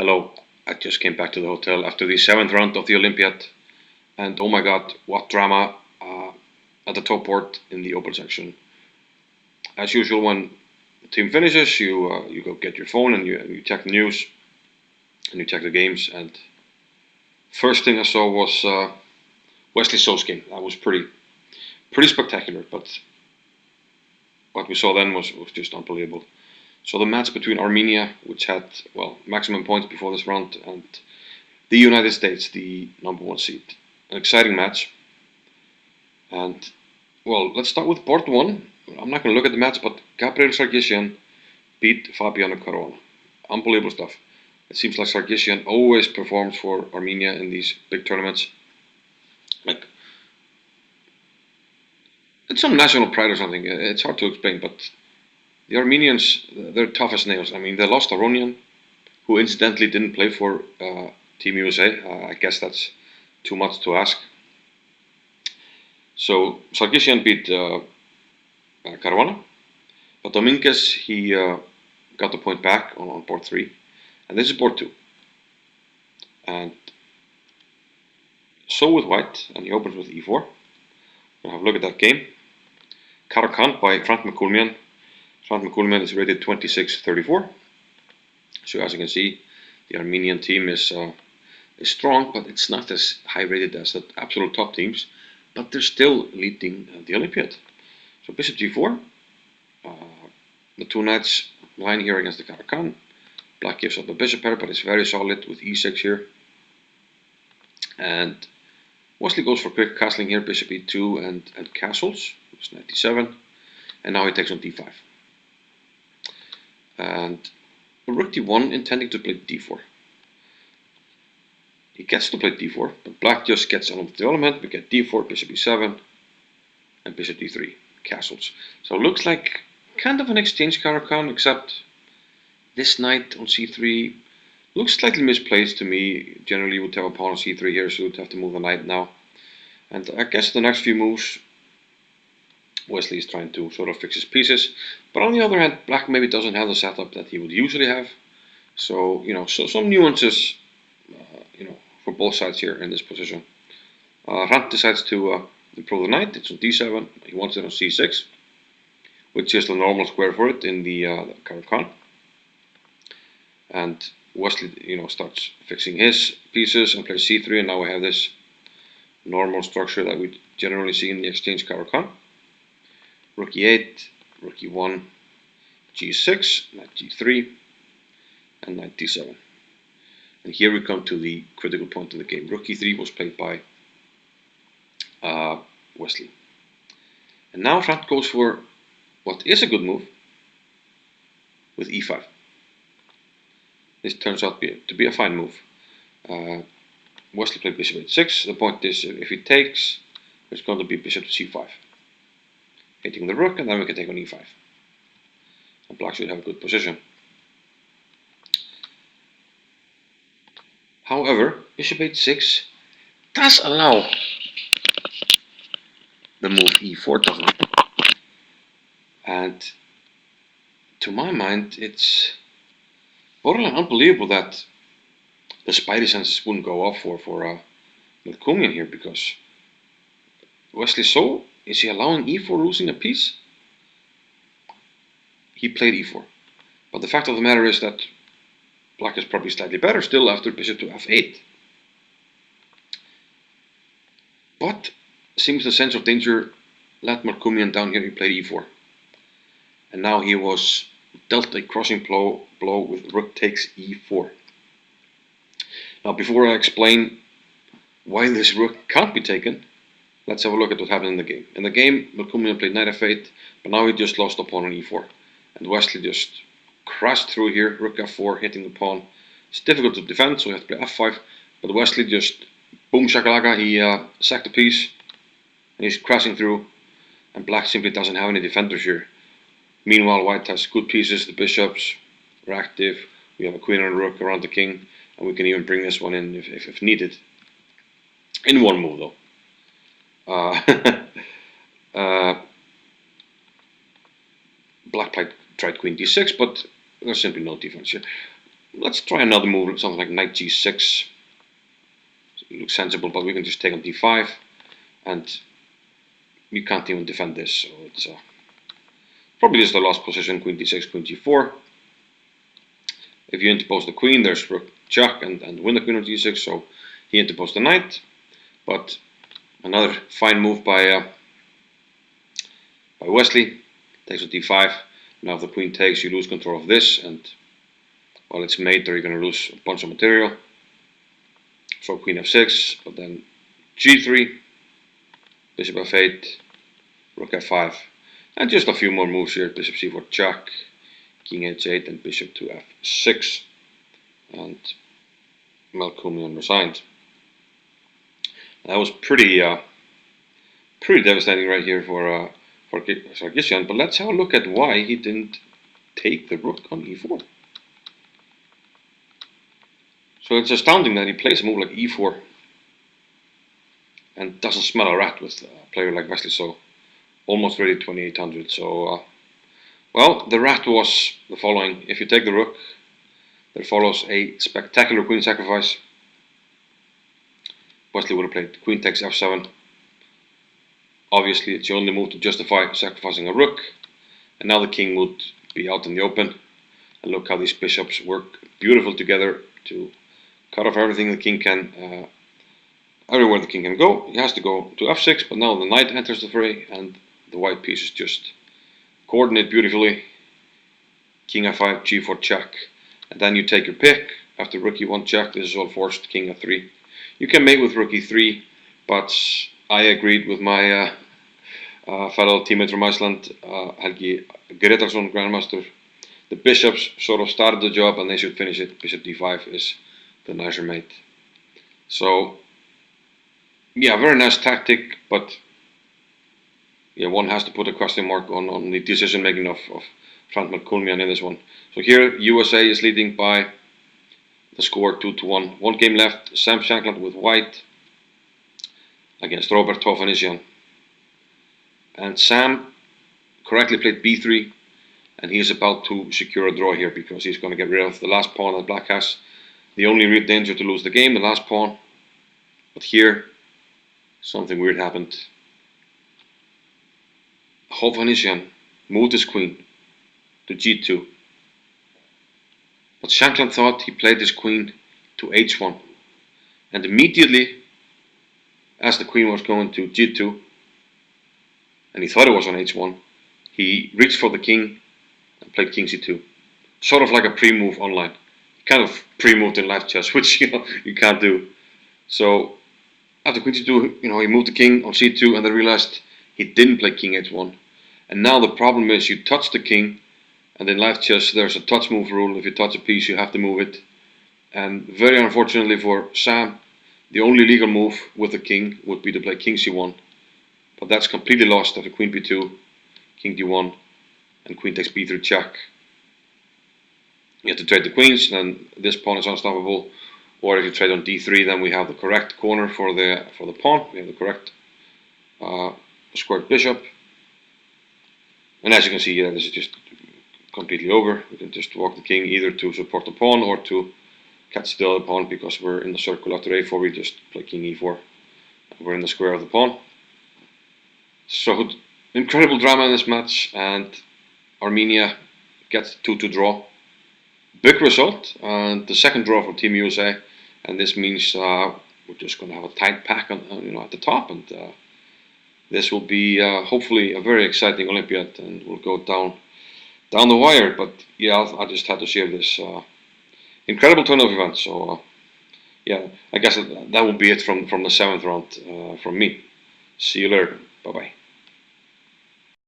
Hello, I just came back to the hotel after the 7th round of the Olympiad, and oh my god, what drama at the top board in the open section. As usual, when the team finishes, you go get your phone and you check the news and you check the games. And first thing I saw was Wesley So's game. That was pretty spectacular, but what we saw then was just unbelievable. So the match between Armenia, which had maximum points before this round, and the United States, the #1 seed. An exciting match. And let's start with board one. I'm not going to look at the match, but Gabriel Sargissian beat Fabiano Caruana. Unbelievable stuff. It seems like Sargissian always performs for Armenia in these big tournaments. Like, it's some national pride or something. It's hard to explain, but the Armenians, they're tough as nails. I mean, they lost Aronian, who incidentally didn't play for Team USA. I guess that's too much to ask. So Sargissian beat Caruana, but Dominguez, he got the point back on board 3, and this is board 2. And so with white, and he opens with e4. We'll have a look at that game. Caruana by Hrant Melkumyan. Hrant Melkumyan is rated 26-34. So as you can see, the Armenian team is strong, but it's not as high rated as the absolute top teams. But they're still leading the Olympiad. So bishop g4. The two knights line here against the Caruana. Black gives up a bishop pair, but it's very solid with e6 here. And Wesley goes for quick castling here, bishop e2 and castles. It's knight d7. And now he takes on d5. And rook d1 intending to play d4. He gets to play d4, but black just gets on with the development. We get d4, bishop e7, and bishop d3, castles. So it looks like kind of an exchange Caruana, except this knight on c3 looks slightly misplaced to me. Generally, you would have a pawn on c3 here, so you would have to move the knight now. And I guess the next few moves, Wesley is trying to sort of fix his pieces. But on the other hand, black maybe doesn't have the setup that he would usually have. So, so some nuances, for both sides here in this position. Hrant decides to improve the knight. It's on d7. He wants it on c6, which is the normal square for it in the Caruana. And Wesley, starts fixing his pieces and plays c3, and now we have this normal structure that we generally see in the exchange Caruana. Rook e8, rook e1, g6, knight g3, and knight d7. And here we come to the critical point in the game. Rook e3 was played by Wesley. And now Hrant goes for what is a good move with e5. This turns out to be a fine move. Wesley played bishop h6. The point is, if he takes, it's going to be bishop to c5. Hitting the rook, and then we can take on e5. And black should have a good position. However, bishop h6 does allow the move e4, doesn't it? And to my mind, it's borderline unbelievable that the spidey senses wouldn't go off for Melkumyan here, because Wesley So, is he allowing e4 losing a piece? He played e4. But the fact of the matter is that black is probably slightly better still after bishop to f8. But seems the sense of danger let Melkumyan down here. He played e4. And now he was dealt a crossing blow with rook takes e4. Now before I explain why this rook can't be taken, let's have a look at what happened in the game. In the game, Melkumyan played knight f8, but now he just lost the pawn on e4. And Wesley just crashed through here, rook f4, hitting the pawn. It's difficult to defend, so you have to play f5. But Wesley just, boom shakalaka, he sacked the piece. And he's crashing through. And black simply doesn't have any defenders here. Meanwhile, white has good pieces, the bishops are active. We have a queen and a rook around the king. And we can even bring this one in if needed. In one move, though. Black tried queen d6, but there's simply no defense here. let's try another move, something like knight g6. It looks sensible, but we can just take on d5, and you can't even defend this. So it's probably just the lost position. Queen d6, queen g4. If you interpose the queen, there's rook check and win the queen on g6. So he interposed the knight, but another fine move by Wesley. Takes on d5. Now if the queen takes, you lose control of this, and while it's mate, you're going to lose a bunch of material. So queen f6, but then g3, bishop f8, rook f5, and just a few more moves here. Bishop c4 check, king h8, and bishop to f6, and Melkumyan resigned. That was pretty devastating right here for Sargissian. But let's have a look at why he didn't take the rook on e4. So it's astounding that he plays a move like e4 and doesn't smell a rat with a player like Wesley So, almost ready 2800. So, well, the rat was the following. If you take the rook, there follows a spectacular queen sacrifice. Wesley would have played queen takes f7. Obviously, it's the only move to justify sacrificing a rook. And now the king would be out in the open. And look how these bishops work beautiful together to cut off everything the king can, everywhere the king can go. He has to go to f6, but now the knight enters the fray, and the white pieces just coordinate beautifully. King f5, g4 check, and then you take your pick. After rook e1 check, this is all forced. King f3. You can mate with rook e3, but I agreed with my fellow teammate from Iceland, Helgi Gretarsson, Grandmaster. The bishops sort of started the job, and they should finish it. Bishop d5 is the nicer mate. So, yeah, very nice tactic, but yeah, one has to put a question mark on the decision making of Hrant Melkumyan in this one. So here, USA is leading by the score 2-1. One game left. Sam Shankland with white against Robert Hrant. And Sam correctly played b3, and he is about to secure a draw here because he's going to get rid of the last pawn that black has. The only real danger to lose the game, the last pawn. But here, something weird happened. Hrant moved his queen to g2. But Shankland thought he played his queen to h1. And immediately, as the queen was going to g2, and he thought it was on h1, he reached for the king and played king c2. Sort of like a pre-move online. Kind of pre-moved in live chess, which you can't do. So after queen c2, he moved the king on c2, and then realized he didn't play king h1. And now the problem is you touch the king, and in live chess there's a touch move rule. If you touch a piece, you have to move it. And very unfortunately for Sam, the only legal move with the king would be to play king c1. But that's completely lost after queen b2, king d1, and queen takes b3 check. You have to trade the queens, then this pawn is unstoppable. Or if you trade on d3, then we have the correct corner for the pawn. We have the correct squared bishop. And as you can see here, this is just completely over. We can just walk the king either to support the pawn or to catch the other pawn, because we're in the circle after a4. We just play king e4. We're in the square of the pawn. So incredible drama in this match, and Armenia gets 2-2 draw. Big result, and the second draw for Team USA, and this means we're just going to have a tight pack on, at the top, and this will be hopefully a very exciting Olympiad, and we'll go down the wire. But yeah, I just had to share this incredible turn of events. So yeah, I guess that will be it from the 7th round from me. See you later. Bye bye.